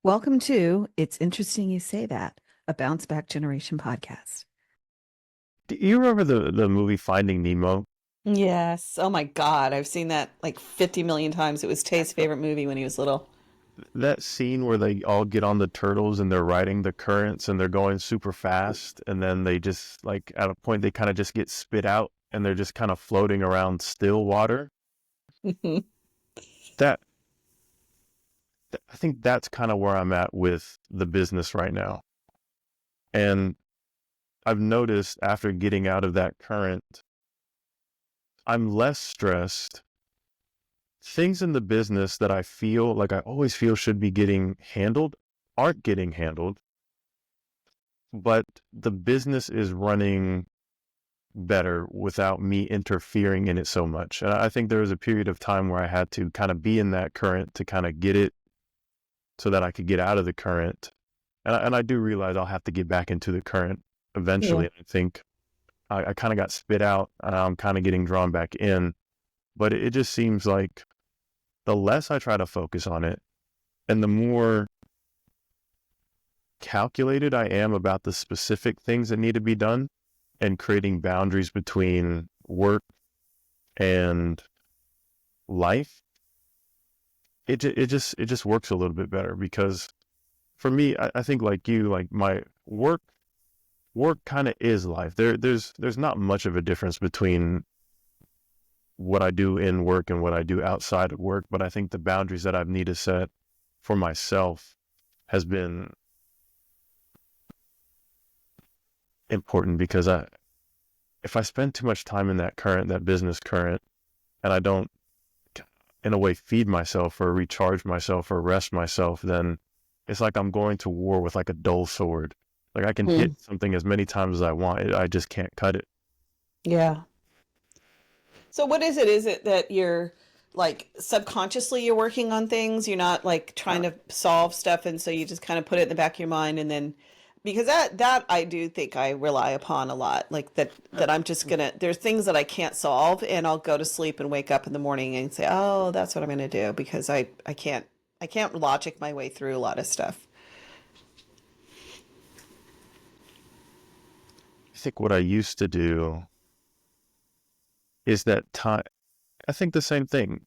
Welcome to It's Interesting You Say That, a Bounce Back Generation podcast. Do you remember the movie Finding Nemo? Yes. Oh my God. I've seen that like 50 million times. It was Tay's favorite movie when he was little. That scene where they all get on the turtles and they're riding the currents and they're going super fast, and then they just like at a point they kind of just get spit out and they're just kind of floating around still water. That I think that's kind of where I'm at with the business right now. And I've noticed after getting out of that current, I'm less stressed. Things in the business that I feel like I always feel should be getting handled aren't getting handled, but the business is running better without me interfering in it so much. And I think there was a period of time where I had to kind of be in that current to kind of get it so that I could get out of the current. And I do realize I'll have to get back into the current Yeah. eventually. I think I kind of got spit out and I'm kind of getting drawn back in, but it just seems like the less I try to focus on it and the more calculated I am about the specific things that need to be done and creating boundaries between work and life, it just works a little bit better because for me, I think like you, like my work kind of is life. There's not much of a difference between what I do in work and what I do outside of work, but I think the boundaries that I've needed to set for myself has been important because if I spend too much time in that business current, and I don't, in a way, feed myself or recharge myself or rest myself, then it's like I'm going to war with like a dull sword. Like I can hit Hmm. something as many times as I want. I just can't cut it. Yeah. So what is it? Is it that you're like subconsciously you're working on things? You're not like trying to solve stuff and so you just kind of put it in the back of your mind and then because that I do think I rely upon a lot. Like that I'm just gonna there's things that I can't solve and I'll go to sleep and wake up in the morning and say, "Oh, that's what I'm gonna do," because I can't logic my way through a lot of stuff. I think what I used to do is that time. I think the same thing.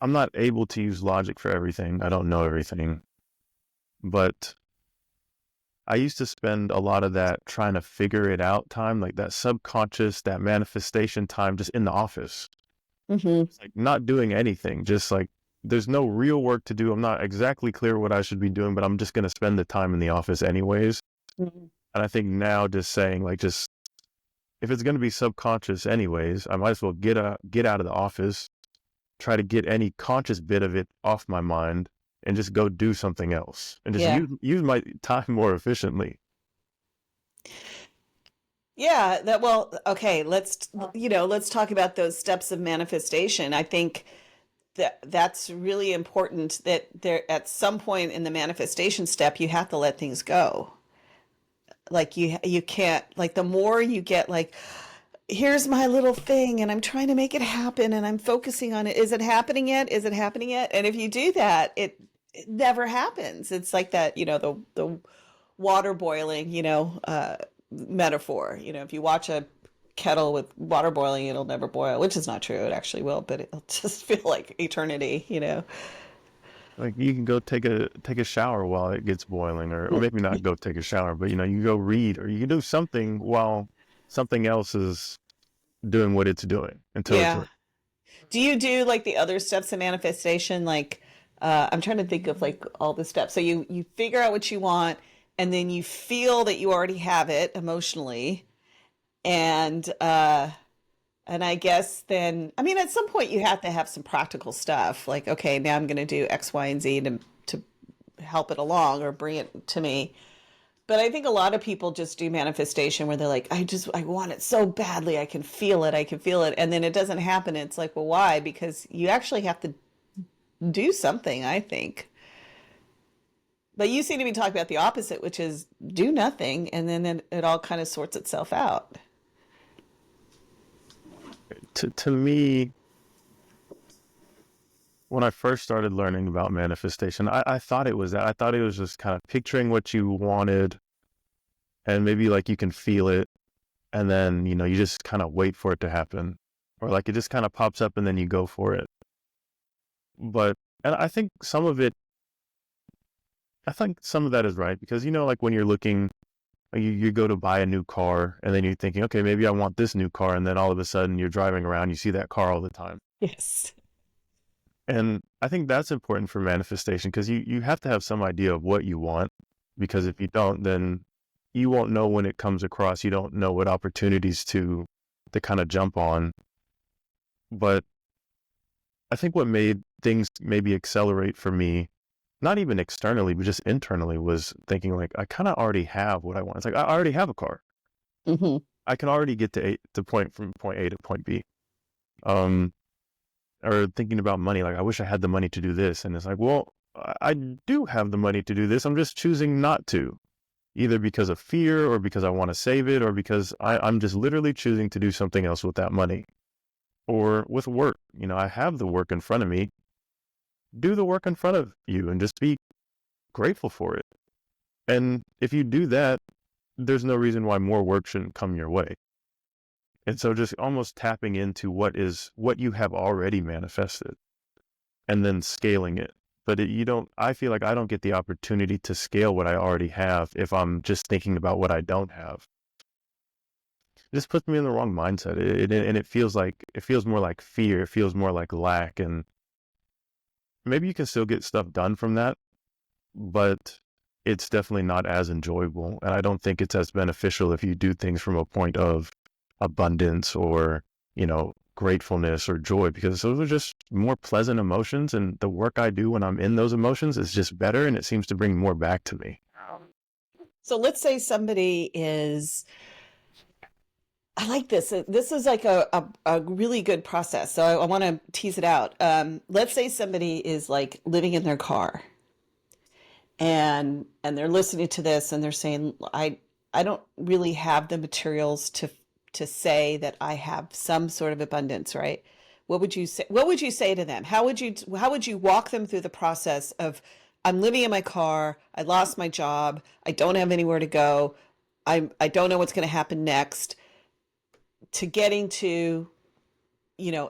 I'm not able to use logic for everything. I don't know everything, but I used to spend a lot of that trying to figure it out time, like that subconscious, that manifestation time just in the office. Hmm. It's like not doing anything, just like there's no real work to do. I'm not exactly clear what I should be doing, but I'm just going to spend the time in the office anyways. And I think now just saying like just if it's going to be subconscious anyways, I might as well get out of the office, try to get any conscious bit of it off my mind and just go do something else and just Yeah. use my time more efficiently. Yeah, that well, okay, let's talk about those steps of manifestation. I think that that's really important that there at some point in the manifestation step you have to let things go. Like you can't like the more you get like here's my little thing and I'm trying to make it happen and I'm focusing on it. Is it happening yet? Is it happening yet? And if you do that, it never happens. It's like that, the water boiling, metaphor. If you watch a kettle with water boiling, it'll never boil, which is not true. It actually will, but it'll just feel like eternity. Like you can go take a shower while it gets boiling, or maybe not go take a shower, but you go read or you can do something while something else is doing what it's doing until it's Yeah. ready. Do you do like the other steps of manifestation? Like, I'm trying to think of like all the steps. So you figure out what you want, and then you feel that you already have it emotionally, and I guess then I mean at some point you have to have some practical stuff. Like, okay, now I'm going to do X, Y, and Z to help it along or bring it to me. But I think a lot of people just do manifestation where they're like, I want it so badly. I can feel it. I can feel it. And then it doesn't happen. It's like, well, why? Because you actually have to do something, I think. But you seem to be talking about the opposite, which is do nothing. And then it all kind of sorts itself out. To me, when I first started learning about manifestation, I thought it was that. I thought it was just kind of picturing what you wanted and maybe like you can feel it. And then, you just kind of wait for it to happen, or like it just kind of pops up and then you go for it. But, and I think some of that is right because, like when you're looking, you go to buy a new car and then you're thinking, okay, maybe I want this new car. And then all of a sudden you're driving around, you see that car all the time. Yes. And I think that's important for manifestation because you have to have some idea of what you want, because if you don't, then you won't know when it comes across. You don't know what opportunities to kind of jump on. But I think what made things maybe accelerate for me, not even externally, but just internally, was thinking like, I kind of already have what I want. It's like, I already have a car. Hmm. I can already get from point A to point B. Um, or thinking about money, like I wish I had the money to do this. And it's like, well, I do have the money to do this. I'm just choosing not to, either because of fear or because I want to save it, or because I'm just literally choosing to do something else with that money. Or with work, I have the work in front of me. Do the work in front of you and just be grateful for it. And if you do that, there's no reason why more work shouldn't come your way. And so just almost tapping into what you have already manifested and then scaling it. But I feel like I don't get the opportunity to scale what I already have if I'm just thinking about what I don't have. It just puts me in the wrong mindset. And it feels more like fear. It feels more like lack. And maybe you can still get stuff done from that, but it's definitely not as enjoyable. And I don't think it's as beneficial if you do things from a point of abundance or, gratefulness or joy, because those are just more pleasant emotions. And the work I do when I'm in those emotions is just better. And it seems to bring more back to me. So let's say somebody is, I like this. This is like a really good process. So I want to tease it out. Let's say somebody is like living in their car and they're listening to this and they're saying, I don't really have the materials to say that I have some sort of abundance, right? What would you say? What would you say to them? How would you walk them through the process of, I'm living in my car, I lost my job, I don't have anywhere to go, I don't know what's going to happen next, to getting to,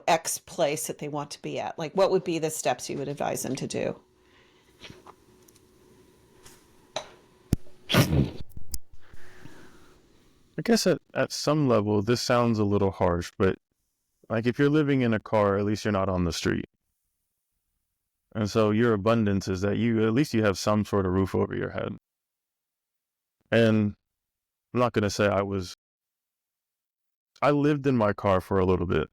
X place that they want to be at? Like, what would be the steps you would advise them to do? I guess at some level, this sounds a little harsh, but like if you're living in a car, at least you're not on the street. And so your abundance is that at least you have some sort of roof over your head. And I'm not going to say I lived in my car for a little bit,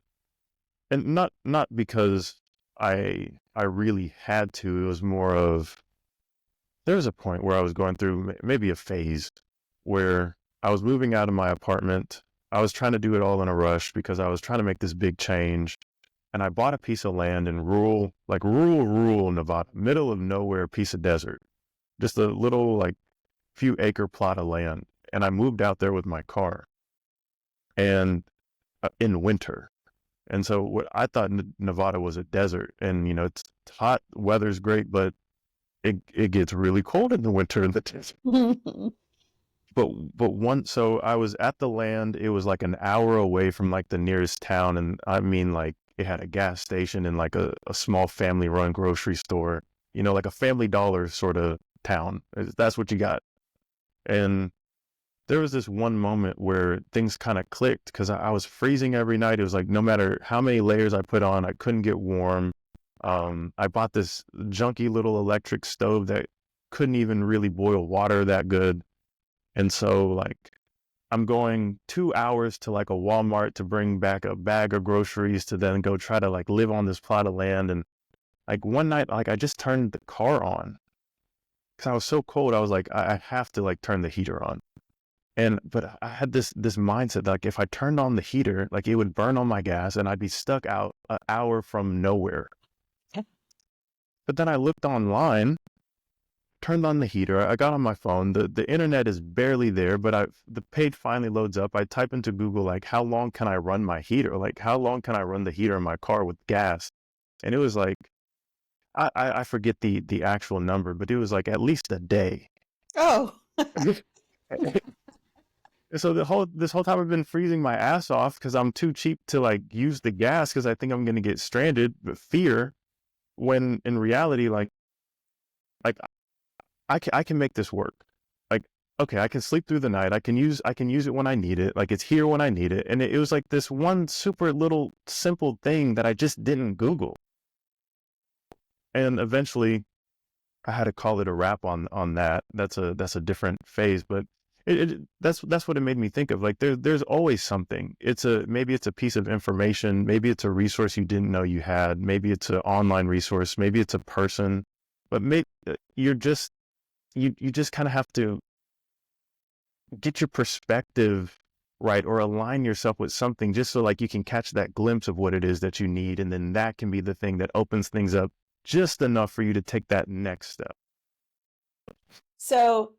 and not because I really had to. It was more of, there was a point where I was going through maybe a phase where I was moving out of my apartment. I was trying to do it all in a rush because I was trying to make this big change. And I bought a piece of land in rural Nevada, middle of nowhere piece of desert, just a little like few acre plot of land. And I moved out there with my car and in winter. And so what I thought Nevada was a desert, and it's hot, weather's great, but it gets really cold in the winter in the desert. So I was at the land. It was like an hour away from like the nearest town, and I mean like it had a gas station and like a small family run grocery store, like a Family Dollar sort of town. That's what you got. And there was this one moment where things kind of clicked because I was freezing every night. It was like no matter how many layers I put on, I couldn't get warm. I bought this junky little electric stove that couldn't even really boil water that good. And so like I'm going 2 hours to like a Walmart to bring back a bag of groceries to then go try to like live on this plot of land. And like one night, like I just turned the car on because I was so cold. I was like, I have to like turn the heater on. But I had this mindset that like if I turned on the heater, like it would burn on my gas and I'd be stuck out an hour from nowhere. But then I looked online, turned on the heater. I got on my phone. The internet is barely there, but the page finally loads up. I type into Google, like, how long can I run my heater? Like, how long can I run the heater in my car with gas? And it was like I forget the actual number, but it was like at least a day. Oh, So this whole time I've been freezing my ass off because I'm too cheap to like use the gas because I think I'm gonna get stranded. But fear, when in reality, like I can make this work. Like, okay, I can sleep through the night. I can use it when I need it. Like it's here when I need it. And it was like this one super little simple thing that I just didn't Google. And eventually I had to call it a wrap on that. That's a different phase, but that's what it made me think of. Like there's always something. Maybe it's a piece of information, maybe it's a resource you didn't know you had, maybe it's an online resource, maybe it's a person, but maybe you're just you just kind of have to get your perspective right or align yourself with something just so like you can catch that glimpse of what it is that you need, and then that can be the thing that opens things up just enough for you to take that next step. so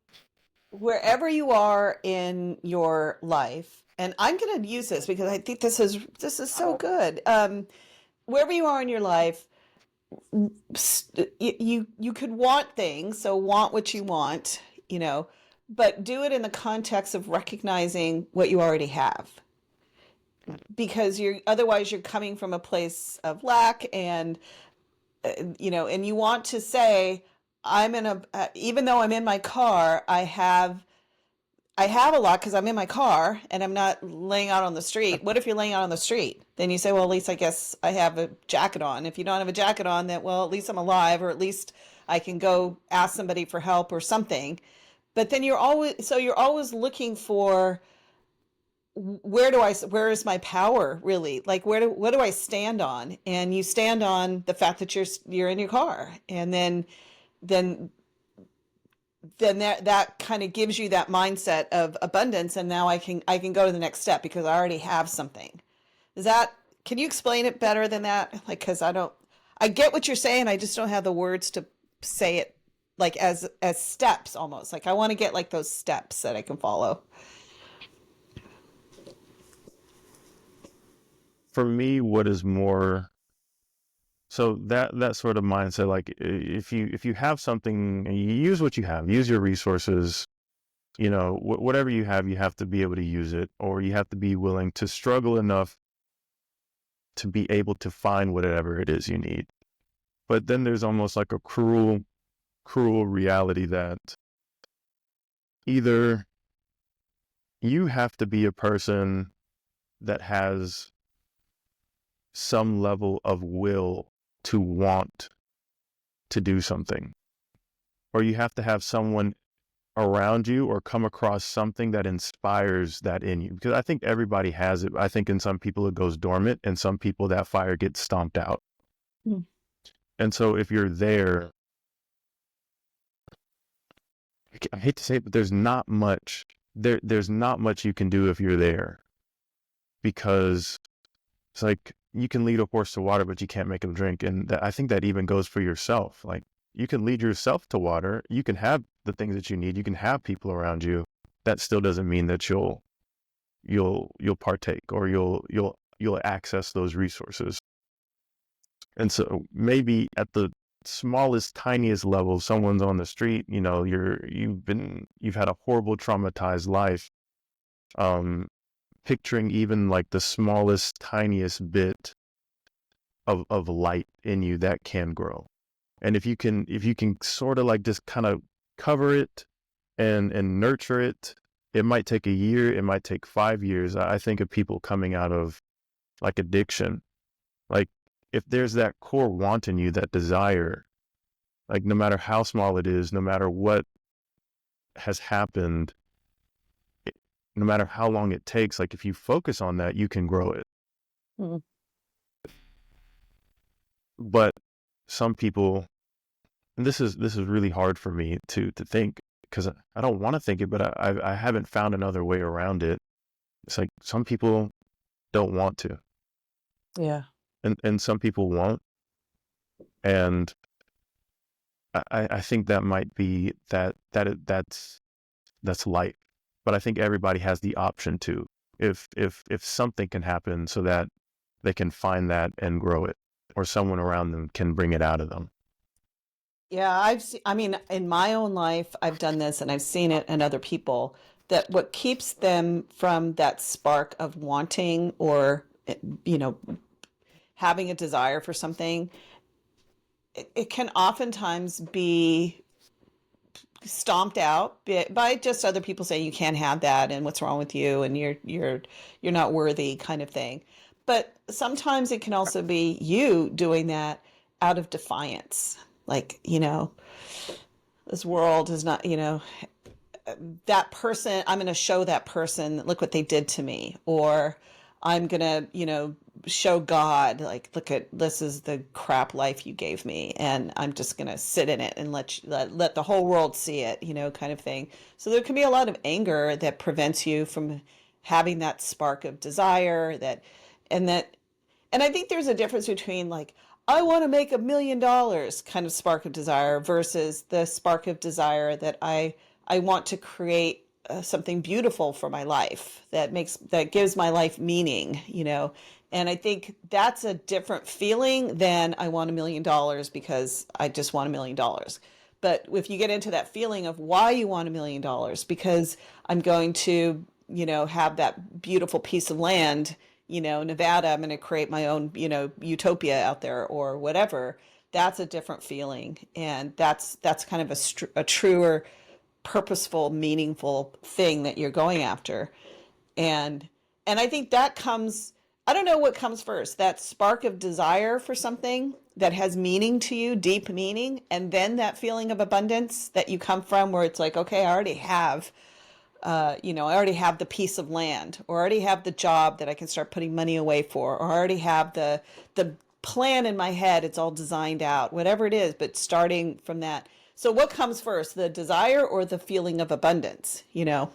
wherever you are in your life, and I'm going to use this because I think this is so good. Wherever you are in your life, you could want things, so want what you want, but do it in the context of recognizing what you already have, because you're coming from a place of lack, and and you want to say, even though I'm in my car, I have a lot because I'm in my car and I'm not laying out on the street. What if you're laying out on the street? Then you say, well, at least I guess I have a jacket on. If you don't have a jacket on, then, well, at least I'm alive, or at least I can go ask somebody for help or something. But then you're always looking for, where is my power really? Like, what do I stand on? And you stand on the fact that you're in your car. And then that kind of gives you that mindset of abundance, and now I can go to the next step because I already have something. Can you explain it better than that? Like, because I get what you're saying, I just don't have the words to say it, like as steps almost. Like I want to get like those steps that I can follow. For me, what is more, so that sort of mindset, like if you have something, you use what you have, use your resources, whatever you have to be able to use it, or you have to be willing to struggle enough to be able to find whatever it is you need. But then there's almost like a cruel reality that either you have to be a person that has some level of will to want to do something, or you have to have someone around you or come across something that inspires that in you. Because I think everybody has it. I think in some people it goes dormant, and some people that fire gets stomped out. Mm. And so if you're there, I hate to say it, but there's not much you can do if you're there, because it's like you can lead a horse to water, but you can't make him drink. And I think that even goes for yourself. Like you can lead yourself to water. You can have the things that you need. You can have people around you. That still doesn't mean that you'll partake, or you'll access those resources. And so maybe at the smallest, tiniest level, someone's on the street, you've had a horrible, traumatized life. Picturing even like the smallest, tiniest bit of light in you that can grow. And if you can sort of like just kind of cover it and nurture it, it might take a year, it might take 5 years. I think of people coming out of like addiction. Like if there's that core want in you, that desire, like no matter how small it is, no matter what has happened, no matter how long it takes, like if you focus on that, you can grow it. Mm. But some people, and this is really hard for me to think, because I don't want to think it, but I haven't found another way around it. It's like some people don't want to, Yeah. and some people won't. And I think that might be that's life. But I think everybody has the option to, if something can happen so that they can find that and grow it, or someone around them can bring it out of them. Yeah, I mean, in my own life, I've done this and I've seen it in other people that what keeps them from that spark of wanting or, you know, having a desire for something, it can oftentimes be stomped out by just other people saying you can't have that and what's wrong with you and you're not worthy kind of thing. But sometimes it can also be you doing that out of defiance. Like, this world is not, that person, I'm going to show that person, look what they did to me. Or I'm going to, show God, like, look at this is the crap life you gave me. And I'm just going to sit in it and let the whole world see it, kind of thing. So there can be a lot of anger that prevents you from having that spark of desire and that, and I think there's a difference between like, I want to make $1 million kind of spark of desire versus the spark of desire that I want to create something beautiful for my life that gives my life meaning. And I think that's a different feeling than I want $1 million because I just want $1 million. But if you get into that feeling of why you want $1 million, because I'm going to, have that beautiful piece of land, Nevada, I'm going to create my own, utopia out there or whatever. That's a different feeling. And that's kind of a truer, purposeful, meaningful thing that you're going after. And I think that comes, I don't know what comes first, that spark of desire for something that has meaning to you, deep meaning, and then that feeling of abundance that you come from where it's like, okay, I already have I already have the piece of land, or I already have the job that I can start putting money away for, or I already have the plan in my head. It's all designed out, whatever it is, but starting from that. So what comes first, the desire or the feeling of abundance? I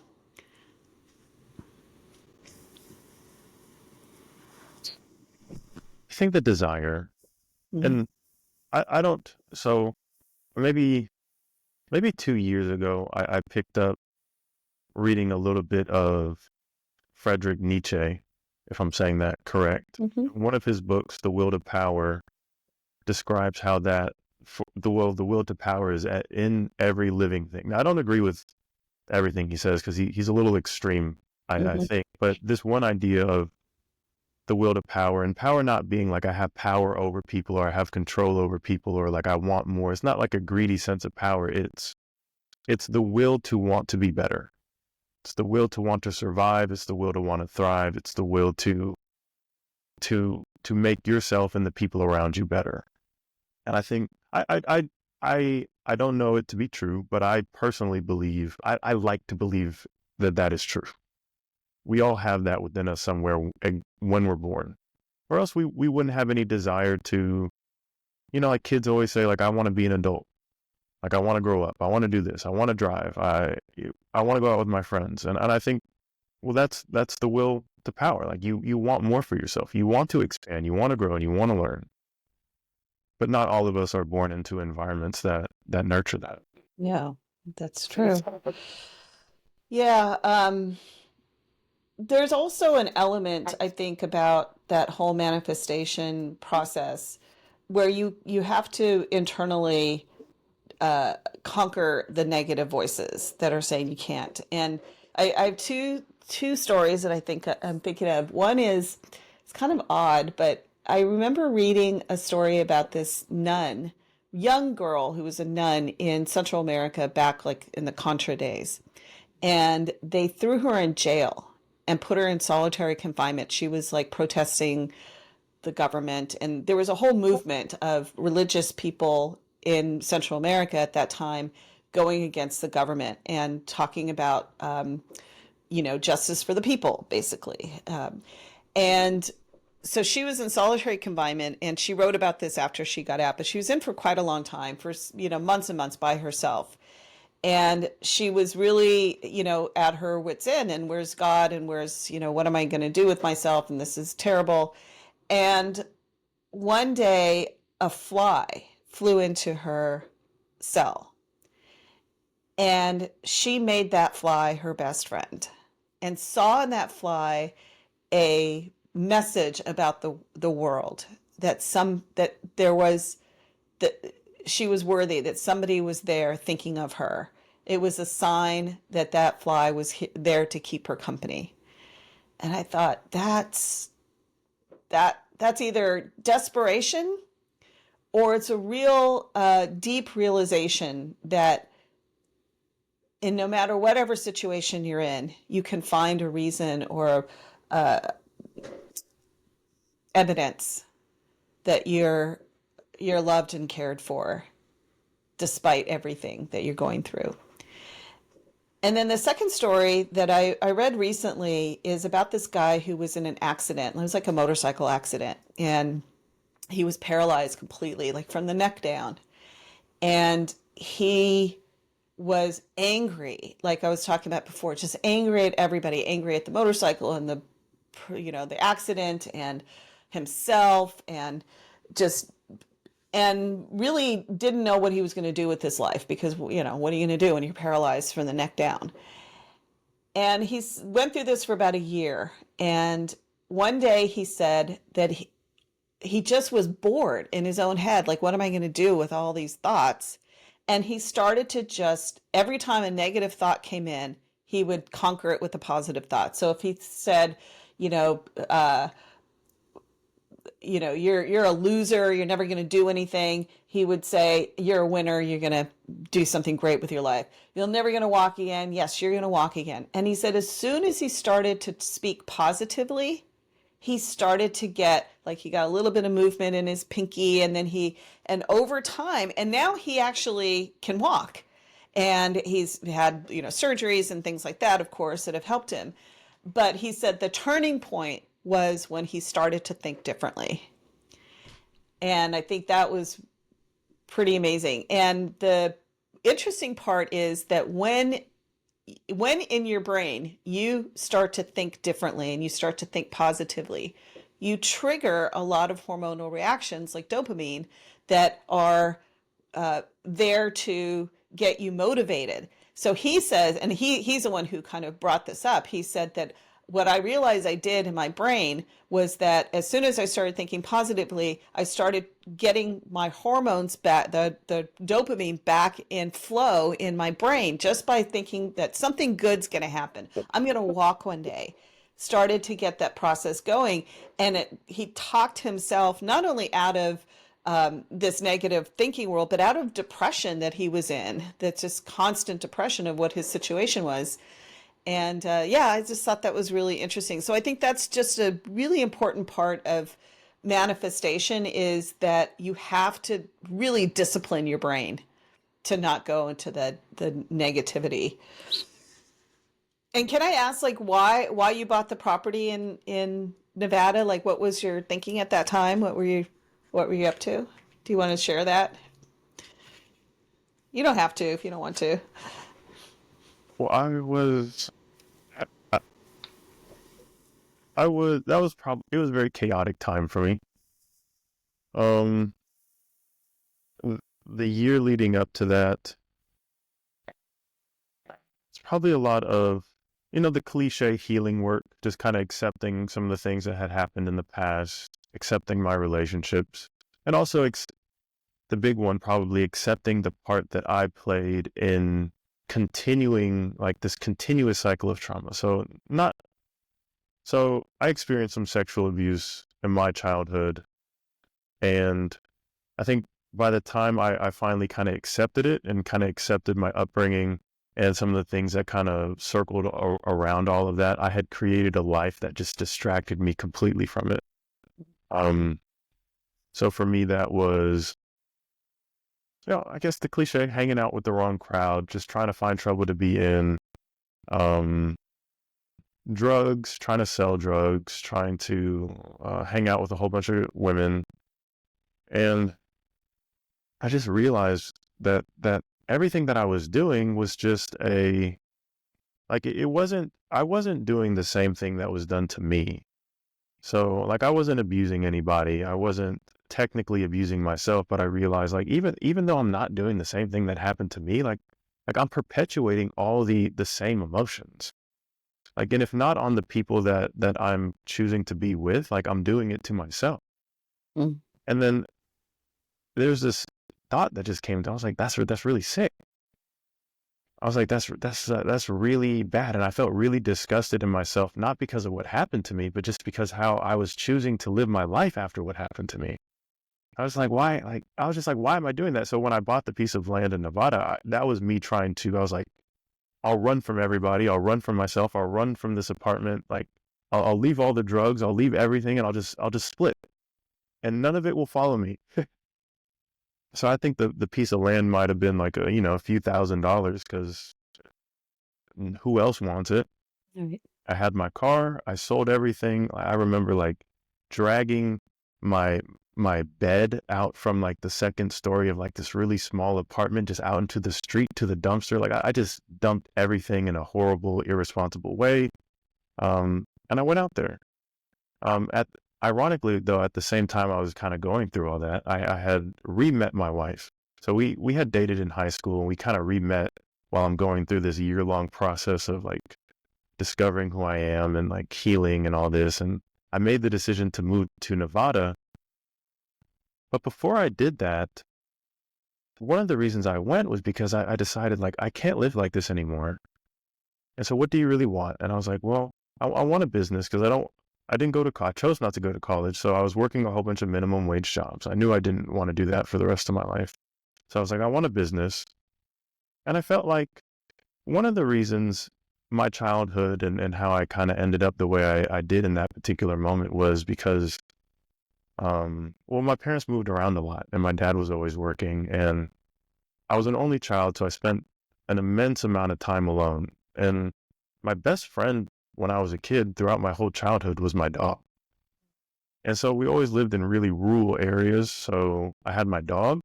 think the desire, Mhm. and I don't, so maybe, maybe 2 years ago, I picked up reading a little bit of Friedrich Nietzsche, if I'm saying that correct. Mhm. One of his books, The Will to Power, describes how the will to power is in every living thing. Now, I don't agree with everything he says because he's a little extreme, I Mhm. think. But this one idea of the will to power, and power not being like I have power over people or I have control over people or like I want more. It's not like a greedy sense of power. It's the will to want to be better. It's the will to want to survive. It's the will to want to thrive. It's the will to make yourself and the people around you better. And I think I don't know it to be true, but I personally believe I like to believe that that is true. We all have that within us somewhere when we're born, or else we wouldn't have any desire to, like kids always say, like I want to be an adult, like I want to grow up, I want to do this, I want to drive, I want to go out with my friends, and I think, well, that's the will to power. Like you want more for yourself, you want to expand, you want to grow, and you want to learn. But not all of us are born into environments that nurture that. Yeah, that's true. Yeah, there's also an element, I think, about that whole manifestation process where you have to internally uh, conquer the negative voices that are saying you can't. And I have two stories that I think I'm thinking of. One is it's kind of odd, but I remember reading a story about this nun, young girl who was a nun in Central America back like in the Contra days, and they threw her in jail and put her in solitary confinement. She was like protesting the government, and there was a whole movement of religious people in Central America at that time going against the government and talking about, justice for the people, basically. And so she was in solitary confinement, and she wrote about this after she got out, but she was in for quite a long time, for months and months by herself. And she was really, at her wits' end, and where's God, and where's, what am I going to do with myself, and this is terrible. And one day a fly flew into her cell, and she made that fly her best friend and saw in that fly a message about the world, that there was that she was worthy, that somebody was there thinking of her. It was a sign that that fly was there to keep her company. And I thought that's either desperation or it's a real deep realization that in no matter whatever situation you're in, you can find a reason or evidence that you're loved and cared for despite everything that you're going through. And then the second story that I read recently is about this guy who was in an accident. It was like a motorcycle accident, and he was paralyzed completely, like from the neck down. And he was angry, like I was talking about before, just angry at everybody, angry at the motorcycle and the accident and himself, and just and really didn't know what he was going to do with his life, because what are you going to do when you're paralyzed from the neck down? And he went through this for about a year, and one day he said that he just was bored in his own head, like, what am I going to do with all these thoughts? And he started to just, every time a negative thought came in, he would conquer it with a positive thought. So if he said, you're a loser, you're never going to do anything, he would say, you're a winner, you're going to do something great with your life. You're never going to walk again. Yes, you're going to walk again. And he said, as soon as he started to speak positively, he started to get, like, he got a little bit of movement in his pinky, and then and over time, and now he actually can walk. And he's had, surgeries and things like that, of course, that have helped him. But he said the turning point was when he started to think differently. And I think that was pretty amazing. And the interesting part is that when in your brain you start to think differently and you start to think positively, you trigger a lot of hormonal reactions like dopamine that are there to get you motivated. So he says, and he's the one who kind of brought this up, he said that what I realized I did in my brain was that as soon as I started thinking positively, I started getting my hormones back, the dopamine back in flow in my brain, just by thinking that something good's going to happen. I'm going to walk one day. Started to get that process going. And he talked himself not only out of this negative thinking world, but out of depression that he was in, that's just constant depression of what his situation was. And I just thought that was really interesting. So I think that's just a really important part of manifestation, is that you have to really discipline your brain to not go into the negativity. And can I ask, like, why you bought the property in Nevada? Like, what was your thinking at that time? What were you up to? Do you want to share that? You don't have to if you don't want to. Well, it was a very chaotic time for me. The year leading up to that, it's probably a lot of, the cliche healing work, just kind of accepting some of the things that had happened in the past, accepting my relationships, and also the big one, probably accepting the part that I played in continuing, like, this continuous cycle of trauma. So I experienced some sexual abuse in my childhood, and I think by the time I finally kind of accepted it and kind of accepted my upbringing and some of the things that kind of circled around all of that, I had created a life that just distracted me completely from it. So for me, that was, I guess the cliche, hanging out with the wrong crowd, just trying to find trouble to be in, drugs, trying to sell drugs, trying to hang out with a whole bunch of women. And I just realized that everything that I was doing was just I wasn't doing the same thing that was done to me. So, like, I wasn't abusing anybody. I wasn't technically abusing myself, but I realized, like, even though I'm not doing the same thing that happened to me, like I'm perpetuating all the same emotions. Like, and if not on the people that I'm choosing to be with, like, I'm doing it to myself. Mm. And then there's this thought that just came to, I was like, that's really sick. I was like, that's really bad. And I felt really disgusted in myself, not because of what happened to me, but just because how I was choosing to live my life after what happened to me. I was like, why? Like, I was just like, why am I doing that? So when I bought the piece of land in Nevada, that was me trying to, I was like, I'll run from everybody. I'll run from myself. I'll run from this apartment. Like, I'll leave all the drugs. I'll leave everything, and I'll just split, and none of it will follow me. So I think the piece of land might have been like a few $1,000s, because who else wants it? All right. I had my car. I sold everything. I remember like dragging my bed out from like the second story of like this really small apartment just out into the street to the dumpster. Like I just dumped everything in a horrible, irresponsible way. And I went out there. Ironically though, at the same time I was kind of going through all that, I had re-met my wife. So we had dated in high school, and we kind of re-met while I'm going through this year-long process of like discovering who I am and like healing and all this. And I made the decision to move to Nevada. But before I did that, one of the reasons I went was because I decided like, I can't live like this anymore. And so what do you really want? And I was like, well, I want a business, because I didn't go to college. I chose not to go to college. So I was working a whole bunch of minimum wage jobs. I knew I didn't want to do that for the rest of my life. So I was like, I want a business. And I felt like one of the reasons my childhood and how I kind of ended up the way I did in that particular moment was because, well, my parents moved around a lot, and my dad was always working, and I was an only child. So I spent an immense amount of time alone. And my best friend when I was a kid throughout my whole childhood was my dog. And so we always lived in really rural areas. So I had my dog,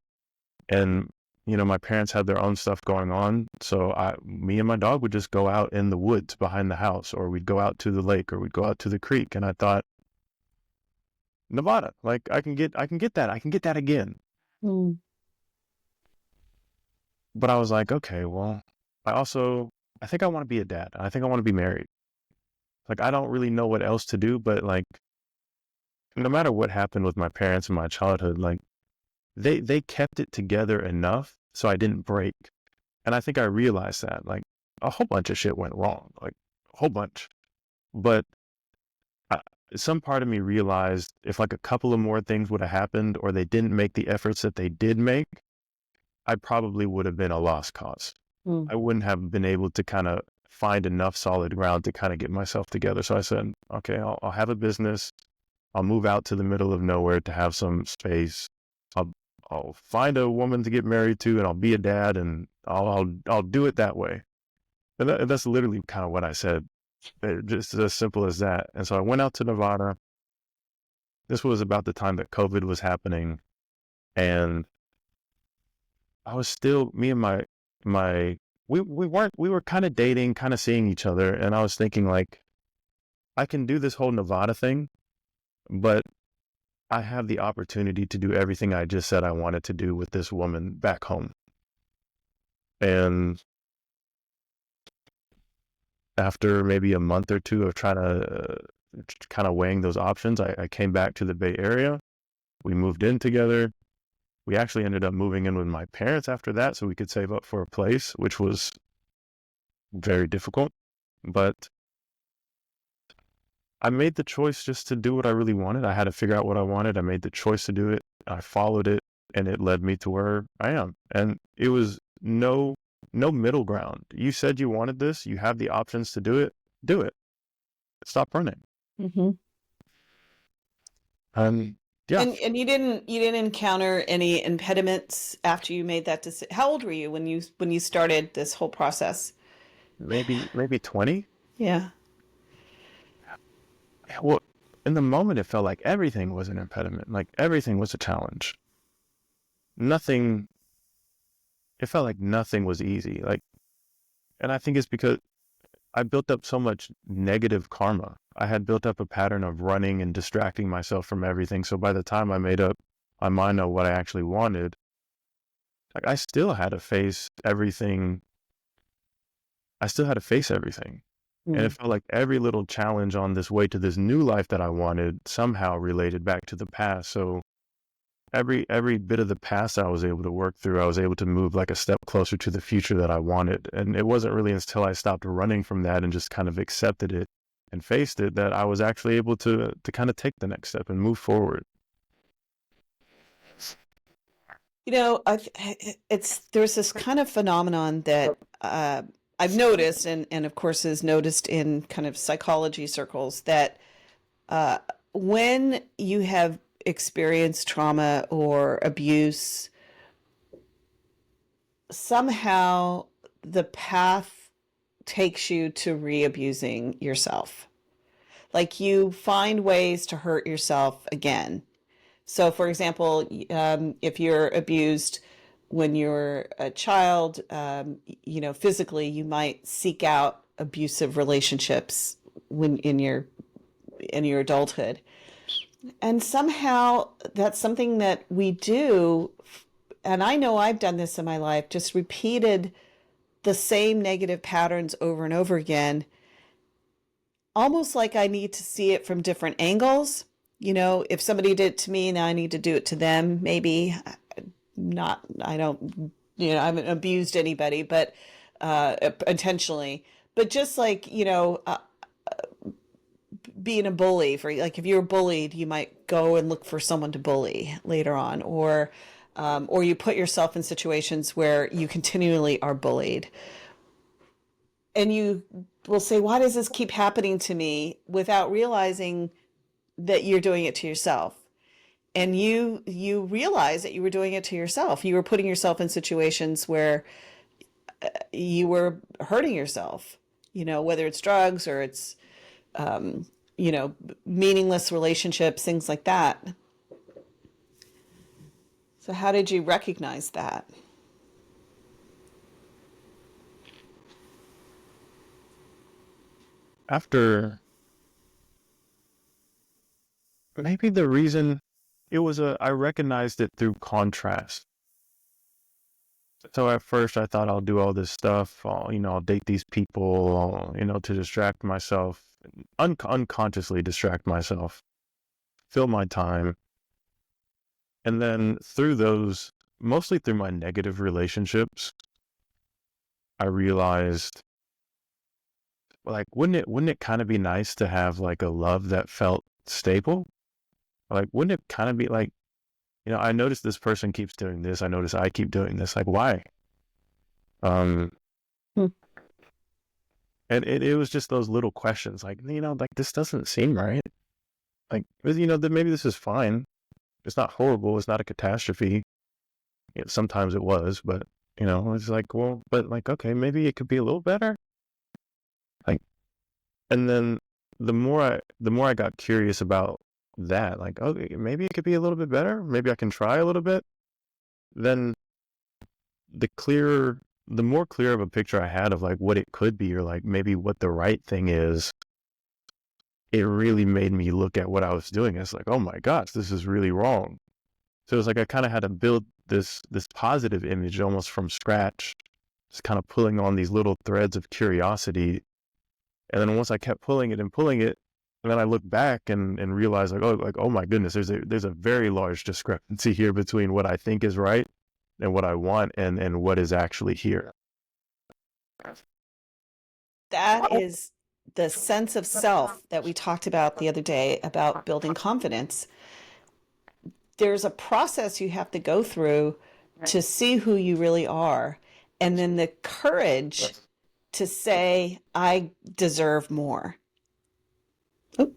and my parents had their own stuff going on. So me and my dog would just go out in the woods behind the house, or we'd go out to the lake, or we'd go out to the creek. And I thought, Nevada, like I can get that again. Mm. But I was like, okay, well, I think I want to be a dad. I think I want to be married. Like, I don't really know what else to do, but like, no matter what happened with my parents in my childhood, like they kept it together enough so I didn't break. And I think I realized that like a whole bunch of shit went wrong, like a whole bunch. But I, some part of me realized if like a couple of more things would have happened, or they didn't make the efforts that they did make, I probably would have been a lost cause. Mm. I wouldn't have been able to kind of find enough solid ground to kind of get myself together. So I said, okay, I'll have a business. I'll move out to the middle of nowhere to have some space. I'll find a woman to get married to, and I'll be a dad, and I'll do it that way. And that's literally kind of what I said. Just as simple as that. And so I went out to Nevada. This was about the time that COVID was happening, and I was still, me and we were kind of dating, kind of seeing each other. And I was thinking like, I can do this whole Nevada thing, but I have the opportunity to do everything I just said I wanted to do with this woman back home. And after maybe a month or two of trying to kind of weighing those options, I came back to the Bay Area. We moved in together. We actually ended up moving in with my parents after that, so we could save up for a place, which was very difficult. But I made the choice just to do what I really wanted. I had to figure out what I wanted. I made the choice to do it. I followed it, and it led me to where I am. And it was no middle ground. You said you wanted this. You have the options to do it. Do it. Stop running. Mm-hmm. Yeah. And you didn't encounter any impediments after you made that decision. How old were you when you started this whole process? Maybe 20. Yeah. Well, in the moment, it felt like everything was an impediment. Like everything was a challenge. Nothing. It felt like nothing was easy. Like, and I think it's because I built up so much negative karma. I had built up a pattern of running and distracting myself from everything. So by the time I made up my mind on what I actually wanted, like I still had to face everything. And it felt like every little challenge on this way to this new life that I wanted somehow related back to the past. So every bit of the past I was able to work through, I was able to move like a step closer to the future that I wanted. And it wasn't really until I stopped running from that and just kind of accepted it and faced it that I was actually able to kind of take the next step and move forward. You know, there's this kind of phenomenon that I've noticed, and of course is noticed in kind of psychology circles, that uh, when you have experienced trauma or abuse, somehow the path takes you to re-abusing yourself. Like you find ways to hurt yourself again. So, for example, if you're abused when you're a child, you know, physically, you might seek out abusive relationships when in your adulthood, and somehow that's something that we do. And I know I've done this in my life, just repeated the same negative patterns over and over again, almost like I need to see it from different angles. You know, if somebody did it to me, now I need to do it to them. Maybe not, I don't, you know, I haven't abused anybody, but intentionally. But just like, you know, being a bully, for like, if you were bullied, you might go and look for someone to bully later on, or you put yourself in situations where you continually are bullied. And you will say, why does this keep happening to me, without realizing that you're doing it to yourself. And you realize that you were doing it to yourself. You were putting yourself in situations where you were hurting yourself, you know, whether it's drugs or it's, you know, meaningless relationships, things like that. So how did you recognize that? After maybe the reason it was I recognized it through contrast. So at first I thought I'll do all this stuff, I'll date these people, to distract myself, unconsciously distract myself, fill my time. And then through those, mostly through my negative relationships, I realized, like, wouldn't it kind of be nice to have like a love that felt stable? Like, wouldn't it kind of be like, I notice this person keeps doing this. I notice I keep doing this. Like, why? Um, Hmm. and it was just those little questions, like, like, this doesn't seem right. Like, that maybe this is fine. It's not horrible. It's not a catastrophe. Sometimes it was, but, it's like, well, but like, okay, maybe it could be a little better. Like, and then the more I got curious about that, like, okay, maybe it could be a little bit better. Maybe I can try a little bit. Then the more clear of a picture I had of like what it could be, or like maybe what the right thing is, it really made me look at what I was doing. It's like, oh my gosh, this is really wrong. So it's like I kind of had to build this positive image almost from scratch, just kind of pulling on these little threads of curiosity. And then once I kept pulling it, and then I looked back and realized oh my goodness, there's a very large discrepancy here between what I think is right and what I want and what is actually here. That is the sense of self that we talked about the other day about building confidence. There's a process you have to go through to see who you really are. And then the courage to say, I deserve more. Oop.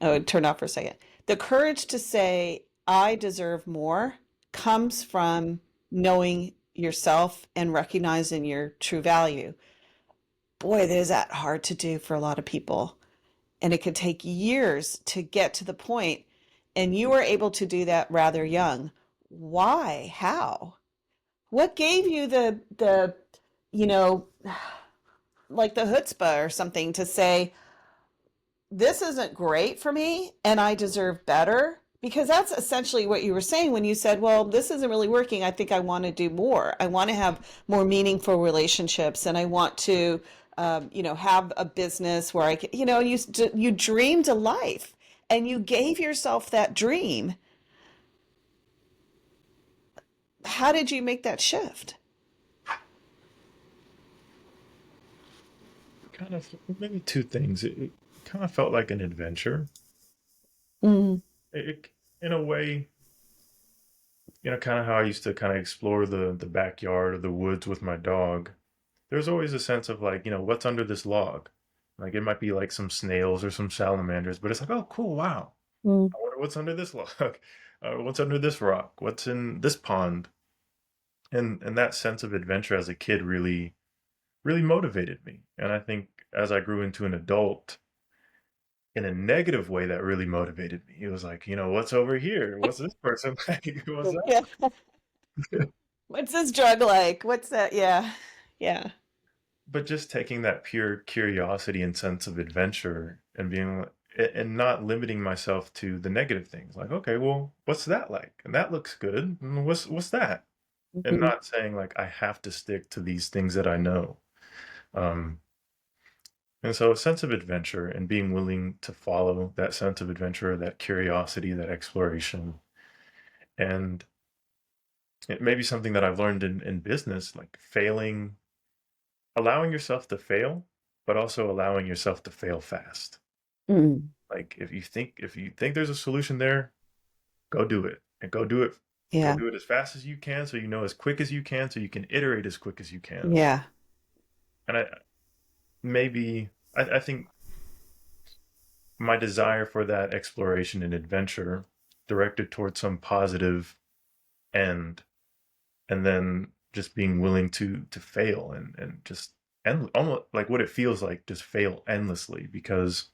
Oh, it turned off for a second. The courage to say, I deserve more, comes from knowing yourself and recognizing your true value. Boy, is that hard to do for a lot of people. And it could take years to get to the point. And you were able to do that rather young. Why? How? What gave you the you know, like the chutzpah or something to say, this isn't great for me and I deserve better? Because that's essentially what you were saying when you said, well, this isn't really working. I think I want to do more. I want to have more meaningful relationships, and I want to, have a business where I can, you dreamed a life. and you gave yourself that dream. How did you make that shift? Kind of maybe two things. It kind of felt like an adventure. Mm, It in a way, kind of how I used to kind of explore the backyard or the woods with my dog. There's always a sense of like, what's under this log? Like it might be like some snails or some salamanders, but it's like, oh, cool, wow. mm, I wonder what's under this log. What's under this rock? What's in this pond? And that sense of adventure as a kid really, really motivated me. And I think as I grew into an adult, in a negative way, that really motivated me. It was like, what's over here? What's this person like? What's yeah. that? What's this drug like? What's that? Yeah. Yeah. But just taking that pure curiosity and sense of adventure and and not limiting myself to the negative things. Like, okay, well, what's that like? And that looks good. And what's that? And Mhm. not saying like I have to stick to these things that I know. Um, and so a sense of adventure and being willing to follow that sense of adventure, that curiosity, that exploration. And it may be something that I've learned in business, like failing, allowing yourself to fail, but also allowing yourself to fail fast. Mm. Like if you think there's a solution there, go do it. And go Yeah. do it as fast as you can so you know as quick as you can so you can iterate as quick as you can. Yeah. And I think my desire for that exploration and adventure directed towards some positive end, and then just being willing to fail and just almost like what it feels like, just fail endlessly, because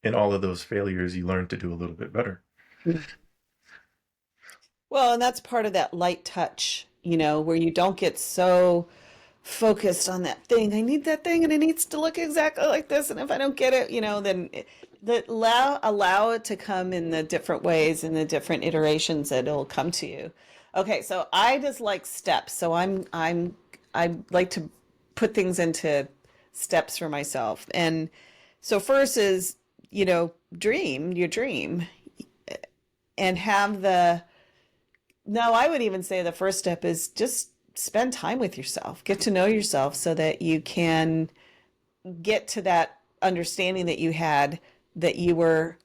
in all of those failures you learn to do a little bit better. Mm. Well, and that's part of that light touch, where you don't get so focused on that thing. I need that thing and it needs to look exactly like this. And if I don't get it, then allow it to come in the different ways and the different iterations that it'll come to you. Okay, so I just like steps. So I like to put things into steps for myself. And so first is, dream your dream and have the no, I would even say the first step is just spend time with yourself, get to know yourself so that you can get to that understanding that you had that you were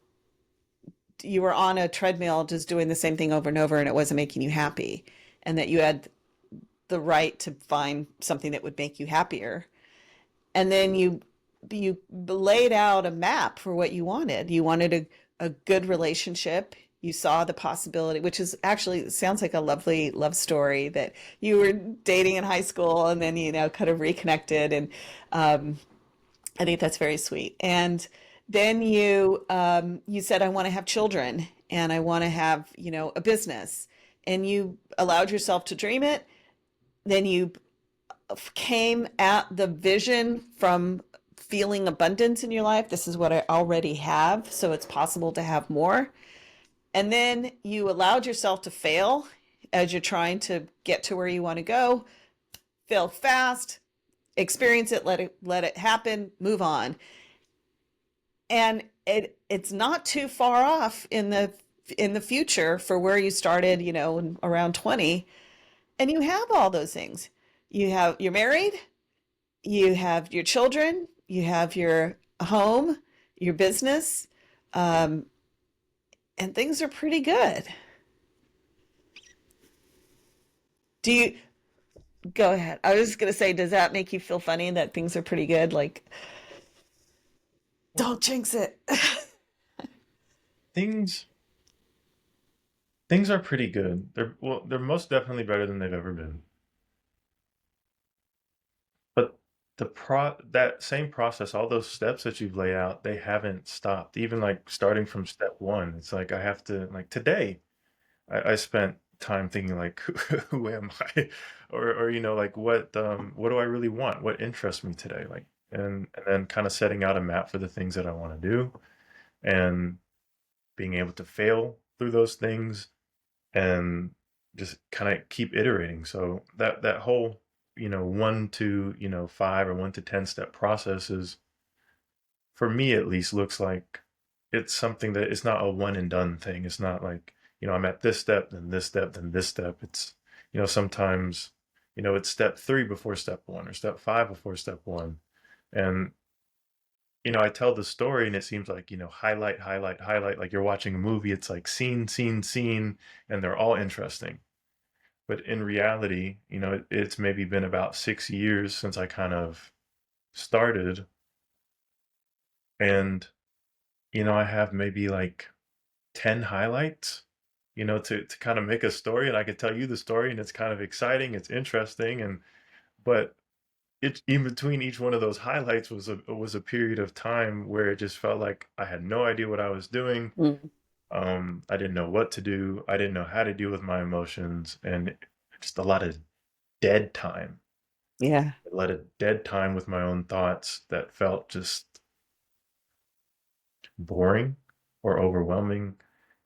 on a treadmill just doing the same thing over and over and it wasn't making you happy and that you had the right to find something that would make you happier. And then you laid out a map for what you wanted. You wanted a good relationship. You saw the possibility, which is actually sounds like a lovely love story that you were dating in high school and then kind of reconnected, and um, I think that's very sweet. And then you said, I want to have children and I want to have a business, and you allowed yourself to dream it. Then you came at the vision from feeling abundance in your life. This is what I already have, so it's possible to have more. And then you allowed yourself to fail as you're trying to get to where you want to go. Fail fast, experience it, let it happen, move on. And it's not too far off in the future for where you started, around 20, and you have all those things. You're married, you have your children, you have your home, your business, um, and things are pretty good. Do you go ahead? I was just gonna say, does that make you feel funny that things are pretty good? Like, don't jinx it. Things things are pretty good. They're most definitely better than they've ever been. But that same process, all those steps that you've laid out, they haven't stopped. Even like starting from step one, it's like I have to, like today, I spent time thinking like, who am I? Or like what do I really want? What interests me today? Like, and then kind of setting out a map for the things that I want to do, and being able to fail through those things, and just kind of keep iterating. So that whole, 1 to 5 or 1 to 10 step process is, for me at least, looks like it's something that it's not a one and done thing. It's not like, I'm at this step, then this step, then this step. It's, sometimes, it's step 3 before step 1 or step 5 before step 1. And, I tell the story and it seems like, highlight, highlight, highlight, like you're watching a movie. It's like scene, scene, scene, and they're all interesting. But in reality, it's maybe been about 6 years since I kind of started. And, I have maybe like 10 highlights, to kind of make a story. And I could tell you the story and it's kind of exciting, it's interesting. But it in between each one of those highlights was a period of time where it just felt like I had no idea what I was doing. Mm. I didn't know what to do. I didn't know how to deal with my emotions, and just a lot of dead time. Yeah. A lot of dead time with my own thoughts that felt just boring or overwhelming.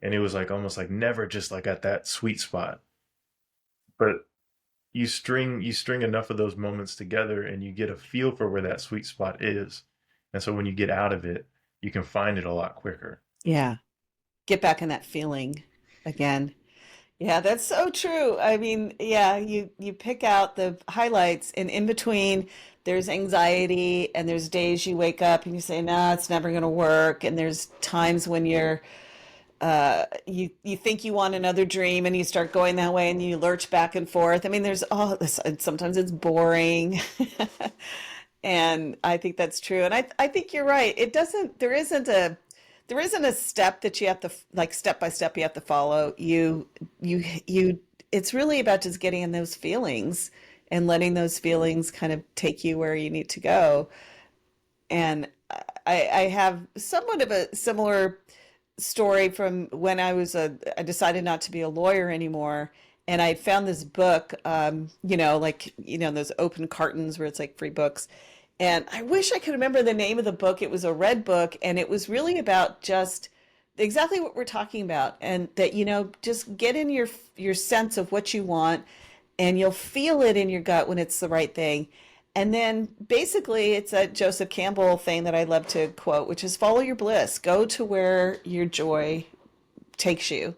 And it was like almost like never just like at that sweet spot. But you string enough of those moments together and you get a feel for where that sweet spot is. And so when you get out of it, you can find it a lot quicker. Yeah. Get back in that feeling again. Yeah, that's so true. I mean, yeah, you pick out the highlights, and in between there's anxiety, and there's days you wake up and you say, "Nah, it's never going to work." And there's times when you think you want another dream and you start going that way and you lurch back and forth. I mean, there's all this, and sometimes it's boring. And I think that's true. And I think you're right. There isn't a step that you have to like step by step you have to follow. It's really about just getting in those feelings and letting those feelings kind of take you where you need to go. And I have somewhat of a similar story from when I decided not to be a lawyer anymore. And I found this book, like, those open cartons where it's like free books. And I wish I could remember the name of the book. It was a red book, and it was really about just exactly what we're talking about. And that, just get in your sense of what you want, and you'll feel it in your gut when it's the right thing. And then basically it's a Joseph Campbell thing that I love to quote, which is follow your bliss, go to where your joy takes you.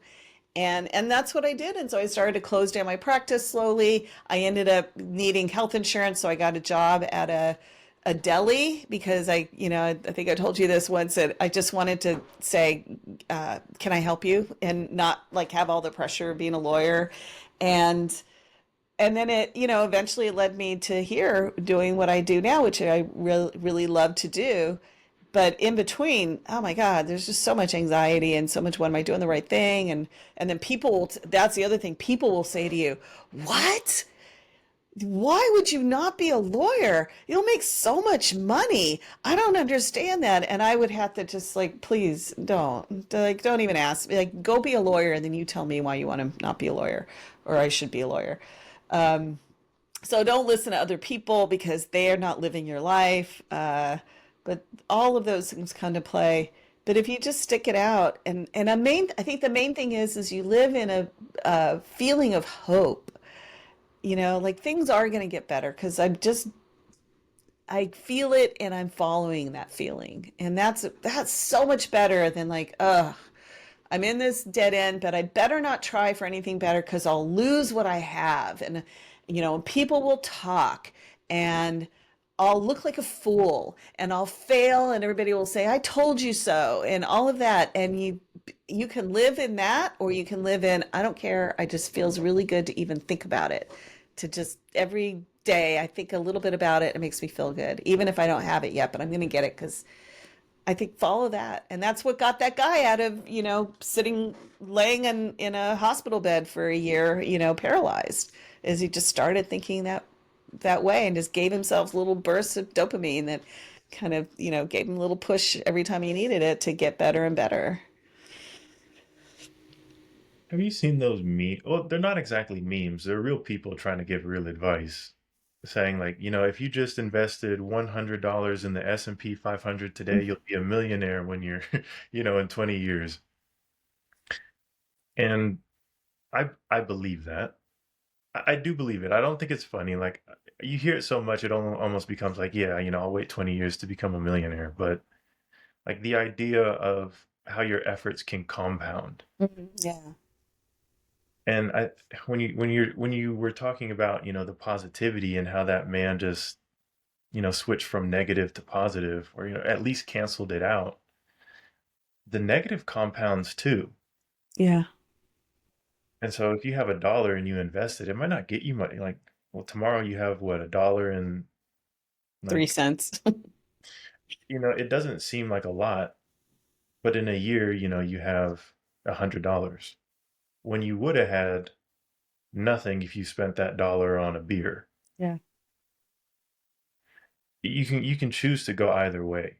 And that's what I did. And so I started to close down my practice slowly. I ended up needing health insurance, so I got a job at a deli because I think I told you this once, that I just wanted to say, can I help you? And not like have all the pressure of being a lawyer. And then eventually it led me to here doing what I do now, which I really love to do. But in between, oh my God, there's just so much anxiety and so much, when am I doing the right thing? And then that's the other thing, people will say to you, what? Why would you not be a lawyer? You'll make so much money. I don't understand that. And I would have to just like, please don't even ask me. Like, go be a lawyer, and then you tell me why you want to not be a lawyer, or I should be a lawyer. So don't listen to other people because they are not living your life. But all of those things come to play. But if you just stick it out, I think the main thing is you live in a feeling of hope. Like things are going to get better because I feel it and I'm following that feeling, and that's so much better than like, I'm in this dead end, but I better not try for anything better because I'll lose what I have. And, people will talk, and I'll look like a fool, and I'll fail, and everybody will say, I told you so, and all of that. And you can live in that, or you can live in, I don't care. I just feels really good to even think about it, to just every day I think a little bit about it. It makes me feel good, even if I don't have it yet, but I'm going to get it because I think follow that. And that's what got that guy out of, laying in a hospital bed for a year, paralyzed, is he just started thinking that way and just gave himself little bursts of dopamine that kind of, gave him a little push every time he needed it to get better and better. Have you seen those memes? Well, they're not exactly memes. They're real people trying to give real advice, saying like, if you just invested $100 in the S&P 500 today, you'll be a millionaire when you're, in 20 years. And I believe that. I do believe it. I don't think it's funny. Like you hear it so much, it almost becomes like, yeah, I'll wait 20 years to become a millionaire. But like the idea of how your efforts can compound. Yeah. And when you were talking about, the positivity and how that man just, switched from negative to positive, or, at least canceled it out, the negative compounds too. Yeah. And so if you have $1 and you invest it, it might not get you money. Like, well, tomorrow you have what, $1 and, 3 like, cents. it doesn't seem like a lot, but in a year, you have $100 when you would have had nothing if you spent that dollar on a beer. Yeah. You can choose to go either way.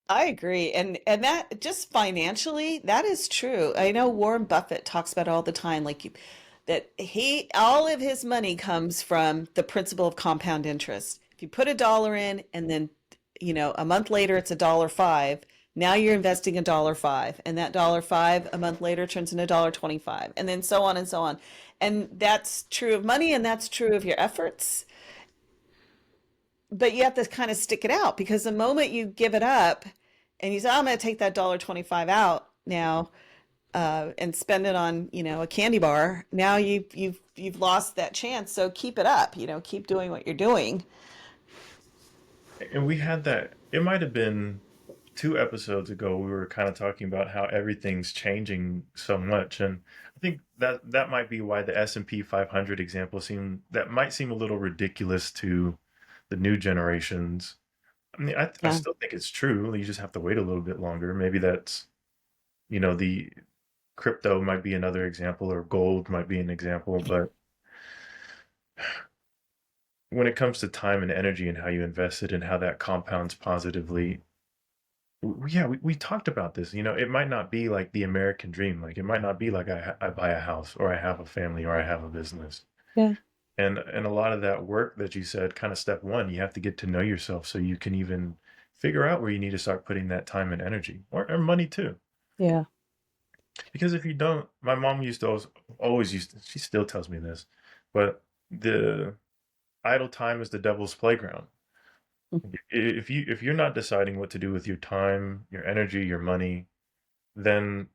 I agree. And that just financially, that is true. I know Warren Buffett talks about it all the time, like that he all of his money comes from the principle of compound interest. If you put $1 in and then, a month later it's $1.05, now you're investing $1.05, and that $1.05 a month later turns into $1.25, and then so on and so on. And that's true of money, and that's true of your efforts. But you have to kind of stick it out, because the moment you give it up and you say, I'm going to take that $1.25 out now, and spend it on, a candy bar, now you've lost that chance. So keep it up, keep doing what you're doing. And we had that, it might have been 2 episodes ago, we were kind of talking about how everything's changing so much. And I think that might be why the S&P 500 example might seem a little ridiculous to the new generations. I mean, I Yeah. still think it's true. You just have to wait a little bit longer. Maybe that's, the crypto might be another example, or gold might be an example. But when it comes to time and energy and how you invest it and how that compounds positively, yeah, we talked about this. It might not be like the American dream. Like, it might not be like I buy a house, or I have a family, or I have a business. Yeah. And a lot of that work that you said, kind of step one, you have to get to know yourself so you can even figure out where you need to start putting that time and energy, or money too. Yeah. Because if you don't, my mom used to always used to, she still tells me this, but the idle time is the devil's playground. If you're not deciding what to do with your time, your energy, your money, then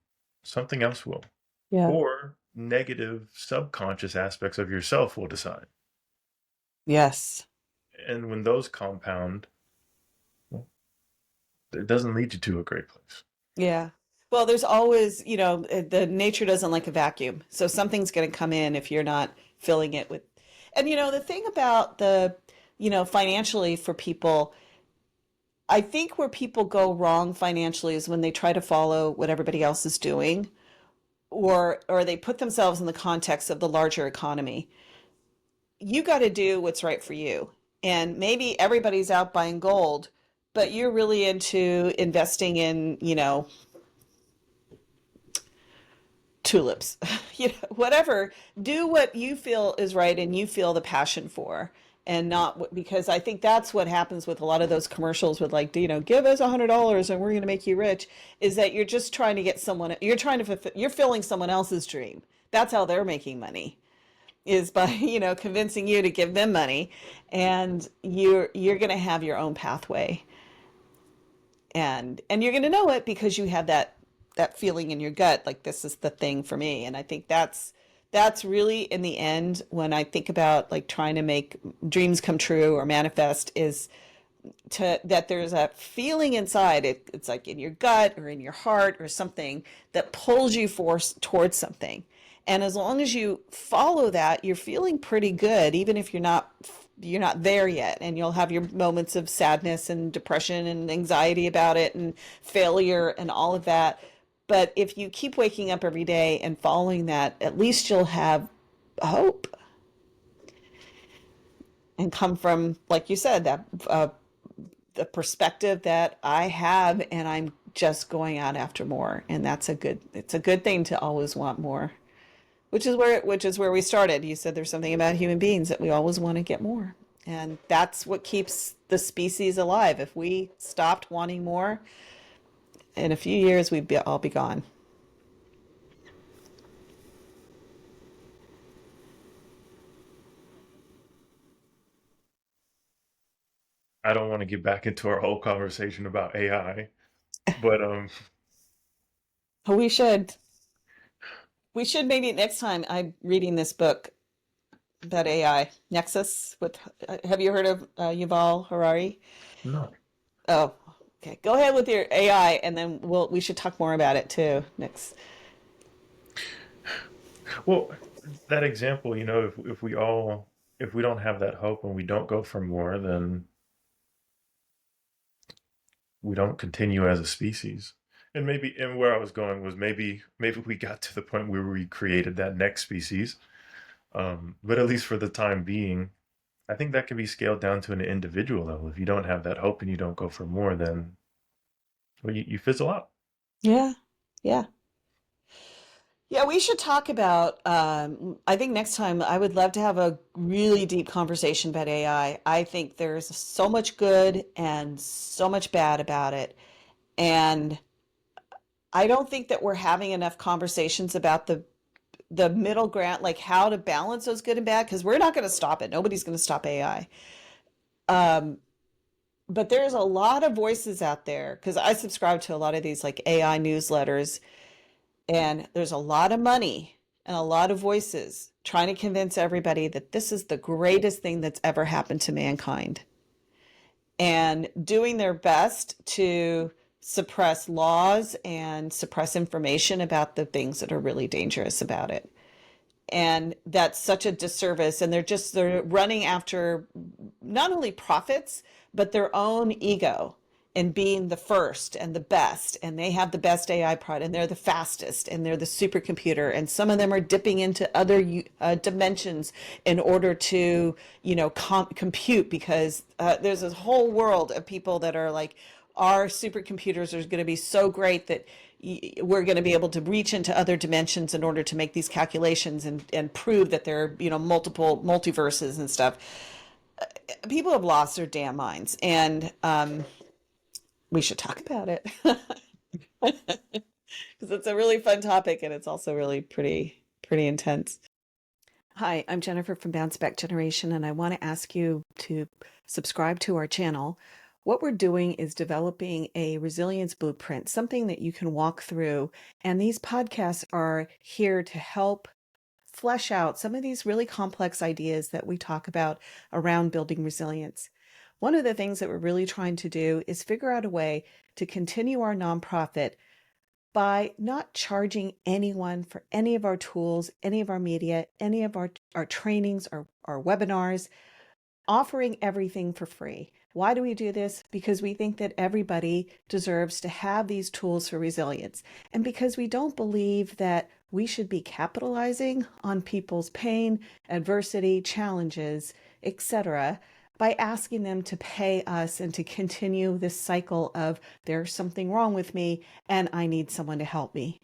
something else will. Yeah. Or negative subconscious aspects of yourself will decide. Yes. And when those compound, well, it doesn't lead you to a great place. Yeah. Well, there's always, the nature doesn't like a vacuum. So something's going to come in if you're not filling it with. And, the thing about financially for people, I think where people go wrong financially is when they try to follow what everybody else is doing, or they put themselves in the context of the larger economy. You got to do what's right for you. And maybe everybody's out buying gold, but you're really into investing in, tulips, whatever. Do what you feel is right and you feel the passion for, and not because I think that's what happens with a lot of those commercials with, like, give us $100 and we're going to make you rich, is that you're just trying to get someone, you're trying to fulfill, you're filling someone else's dream. That's how they're making money, is by, convincing you to give them money, and you're going to have your own pathway, and you're going to know it because you have that feeling in your gut, like, this is the thing for me. And I think that's really, in the end, when I think about, like, trying to make dreams come true or manifest, is that there's a feeling inside it's like in your gut or in your heart or something that pulls you towards something. And as long as you follow that, you're feeling pretty good, even if you're not there yet. And you'll have your moments of sadness and depression and anxiety about it and failure and all of that. But if you keep waking up every day and following that, at least you'll have hope, and come from, like you said, that the perspective that I have, and I'm just going out after more. And it's a good thing to always want more, which is where we started. You said there's something about human beings that we always want to get more. And that's what keeps the species alive. If we stopped wanting more, in a few years, all be gone. I don't want to get back into our whole conversation about AI, But Oh, we should maybe next time. I'm reading this book about AI, Nexus. With have you heard of Yuval Harari? no. Oh, okay. Go ahead with your AI, and then we should talk more about it too next. Well, that example, if we don't have that hope and we don't go for more, then we don't continue as a species. And where I was going was maybe we got to the point where we created that next species. But at least for the time being, I think that can be scaled down to an individual level. If you don't have that hope and you don't go for more, then well, you fizzle out. Yeah, yeah. Yeah, we should talk about. I think next time I would love to have a really deep conversation about AI. I think there's so much good and so much bad about it. And I don't think that we're having enough conversations about the middle ground, like how to balance those good and bad, because we're not going to stop it. Nobody's going to stop AI. Um, but there's a lot of voices out there because I subscribe to a lot of these like AI newsletters. And there's a lot of money and a lot of voices trying to convince everybody that this is the greatest thing that's ever happened to mankind and doing their best to suppress laws and suppress information about the things that are really dangerous about it. And that's such a disservice. And they're running after not only profits, but their own ego and being the first and the best. And they have the best AI product and they're the fastest and they're the supercomputer. And some of them are dipping into other dimensions in order to, compute because there's this whole world of people that are like, our supercomputers are going to be so great that we're going to be able to reach into other dimensions in order to make these calculations and prove that there are, multiple multiverses and stuff. People have lost their damn minds, and we should talk about it because it's a really fun topic and it's also really pretty intense. Hi, I'm Jennifer from Bounce Back Generation, and I want to ask you to subscribe to our channel. What we're doing is developing a resilience blueprint, something that you can walk through. And these podcasts are here to help flesh out some of these really complex ideas that we talk about around building resilience. One of the things that we're really trying to do is figure out a way to continue our nonprofit by not charging anyone for any of our tools, any of our media, any of our trainings, our webinars, offering everything for free. Why do we do this? Because we think that everybody deserves to have these tools for resilience. And because we don't believe that we should be capitalizing on people's pain, adversity, challenges, etc., by asking them to pay us and to continue this cycle of there's something wrong with me and I need someone to help me.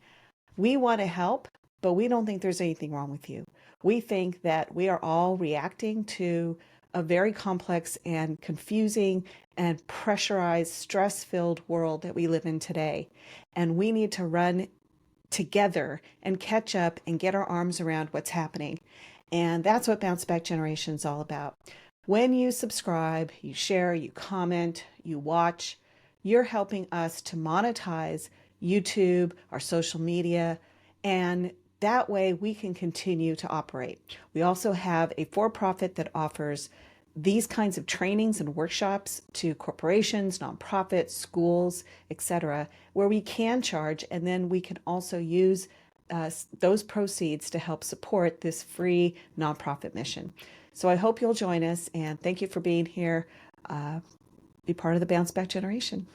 We want to help, but we don't think there's anything wrong with you. We think that we are all reacting to a very complex and confusing and pressurized, stress-filled world that we live in today. And we need to run together and catch up and get our arms around what's happening. And that's what Bounce Back Generation is all about. When you subscribe, you share, you comment, you watch, you're helping us to monetize YouTube, our social media, and that way we can continue to operate. We also have a for-profit that offers these kinds of trainings and workshops to corporations, nonprofits, schools, etc., where we can charge, and then we can also use those proceeds to help support this free nonprofit mission. So I hope you'll join us, and thank you for being here. Be part of the Bounce Back Generation.